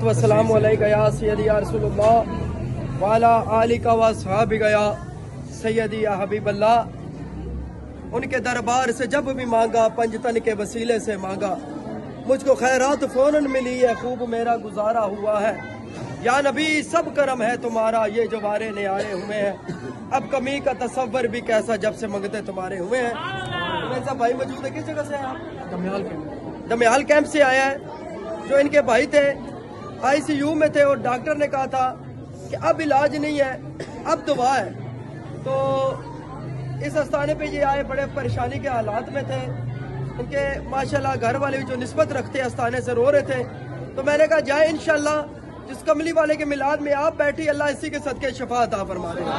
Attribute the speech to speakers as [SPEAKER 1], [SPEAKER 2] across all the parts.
[SPEAKER 1] वस्सलामु अलैका या सय्यदी या रसूलल्लाह वाला आलिका व सहाबिका या सय्यदी या हबीबल्लाह। उनके दरबार से जब भी मांगा पंजतन के वसीले से मांगा, मुझको खैरात फौरन मिली है, खूब मेरा गुजारा हुआ है। या नबी सब करम है तुम्हारा, ये जो वारे न्यारे हुए हैं, अब कमी का तसव्वुर भी कैसा जब से मंगते तुम्हारे हुए हैं। साहब भाई मौजूद है, किस जगह से हैं आप? दमियाल कैंप से आया है। जो इनके भाई थे ICU में थे और डॉक्टर ने कहा था कि अब इलाज नहीं है, अब दुआ है। तो इस आस्थाने पे ये आए, बड़े परेशानी के हालात में थे। इनके माशाल्लाह घर वाले भी जो निस्बत रखते आस्थाने से रो रहे थे। तो मैंने कहा जाए इंशाल्लाह, जिस कमली वाले के मिलाद में आप बैठी, अल्लाह इसी के सदके शफा अता फरमा देगा।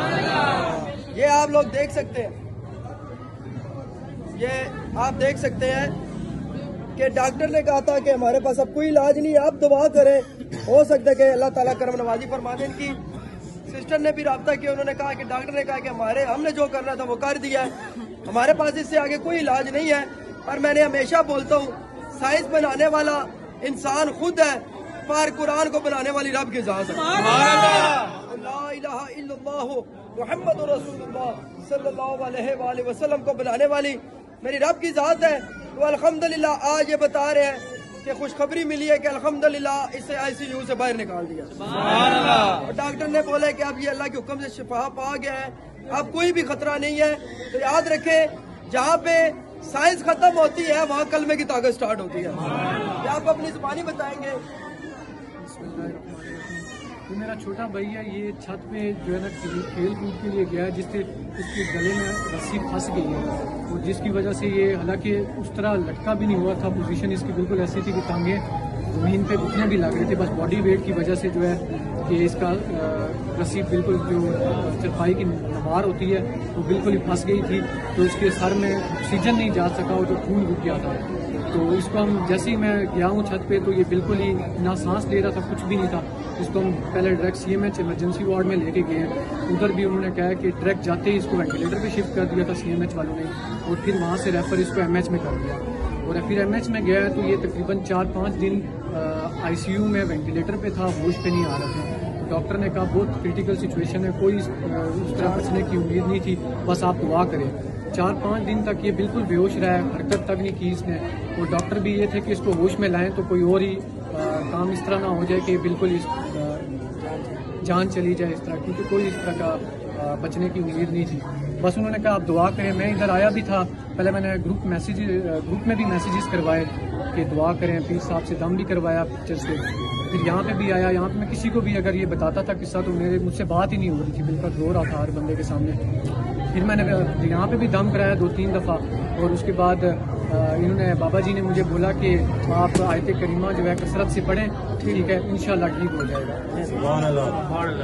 [SPEAKER 1] ये आप लोग देख सकते हैं, ये आप देख सकते हैं कि डॉक्टर ने कहा था कि हमारे पास अब कोई इलाज नहीं है, आप दुआ करें, हो सकता है कि अल्लाह ताला करम नवाजी फरमा दे। इनकी सिस्टर ने भी राब्ता किया, उन्होंने कहा कि डॉक्टर ने कहा कि हमने जो करना था वो कर दिया है, हमारे पास इससे आगे कोई इलाज नहीं है। पर मैंने हमेशा बोलता हूँ, साइंस बनाने वाला इंसान खुद है, पर कुरान को बनाने वाली रब की जात है। ला इलाहा इल्लल्लाह मुहम्मदुर रसूलुल्लाह सल्लल्लाहु अलैहि वसल्लम को बनाने वाली मेरी रब की जात है। तो अल्हम्दुलिल्लाह आज ये बता रहे हैं कि खुशखबरी मिली है कि अल्हम्दुलिल्लाह इसे ICU से बाहर निकाल दिया। और डॉक्टर ने बोला कि अब ये अल्लाह के हुक्म से शिफा पा गया है, अब कोई भी खतरा नहीं है। तो याद रखें, जहाँ पे साइंस खत्म होती है वहाँ कलमे की ताकत स्टार्ट होती है। क्या आप अपनी जुबानी बताएंगे?
[SPEAKER 2] ये मेरा छोटा भाई है, ये छत पे जो है ना खेल कूद के लिए गया है, जिससे उसके गले में रस्सी फंस गई है और जिसकी वजह से ये, हालांकि उस तरह लटका भी नहीं हुआ था, पोजीशन इसकी बिल्कुल ऐसी थी कि टांगे जमीन पे घुटने भी लग रहे थे, बस बॉडी वेट की वजह से जो है कि इसका रस्सी बिल्कुल जो चरपाई की नवार होती है वो बिल्कुल ही फंस गई थी। तो इसके सर में ऑक्सीजन नहीं जा सका और जो खून रुक गया था। तो इसको हम जैसे ही मैं गया हूँ छत पे, तो ये बिल्कुल ही ना सांस ले रहा था, कुछ भी नहीं था। इसको हम पहले डायरेक्ट CMH इमरजेंसी वार्ड में लेके गए हैं। उधर भी उन्होंने कहा कि डायरेक्ट जाते ही इसको वेंटिलेटर पे शिफ्ट कर दिया था CMH वालों ने, और फिर वहाँ से रेफर इसको MH में कर दिया। और फिर MH में गया तो ये तकरीबन 4-5 दिन ICU में वेंटिलेटर पे था, होश पे नहीं आ रहा था। डॉक्टर ने कहा बहुत क्रिटिकल सिचुएशन है, कोई उस तरह बचने की उम्मीद नहीं थी, बस आप दुआ करें। 4-5 दिन तक ये बिल्कुल बेहोश रहा है, हरकत तक नहीं की इसने। और डॉक्टर भी ये थे कि इसको होश में लाएं तो कोई और ही काम इस तरह ना हो जाए कि बिल्कुल इस जान चली जाए इस तरह, क्योंकि कोई इस तरह का बचने की उम्मीद नहीं थी। बस उन्होंने कहा आप दुआ करें। मैं इधर आया भी था, पहले मैंने ग्रुप में भी मैसेजेस करवाए कि दुआ करें, पीर साहब से दम भी करवाया पिक्चर से। फिर यहाँ पे भी आया, यहाँ पे मैं किसी को भी अगर ये बताता था किस्सा तो मुझसे बात ही नहीं हो रही थी, बिल्कुल रो रहा था हर बंदे के सामने। फिर मैंने यहाँ पे भी दम कराया 2-3 दफ़ा, और उसके बाद इन्होंने बाबा जी ने मुझे बोला कि आप आयत करीमा जो है कसरत से पढ़ें, ठीक है, इंशाल्लाह ठीक हो जाएगा।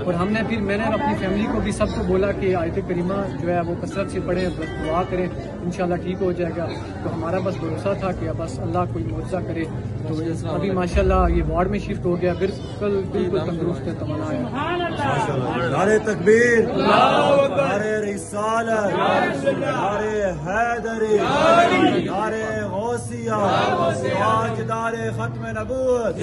[SPEAKER 2] और मैंने अपनी फैमिली को भी सबको बोला कि आयत करीमा जो है वो कसरत से पढ़ें, बस दुआ करें, इंशाल्लाह ठीक हो जाएगा। तो हमारा बस भरोसा था कि बस अल्लाह कोई मुआवजा करे। तो अभी माशाल्लाह ये वार्ड में शिफ्ट हो गया, बिल्कुल तंदुरुस्त है, तमन्ना है।
[SPEAKER 3] नारे तकबीर, नारे रिसालत, नारे हैदरी, नारे गौसिया, ताजदार खत्म नबूवत।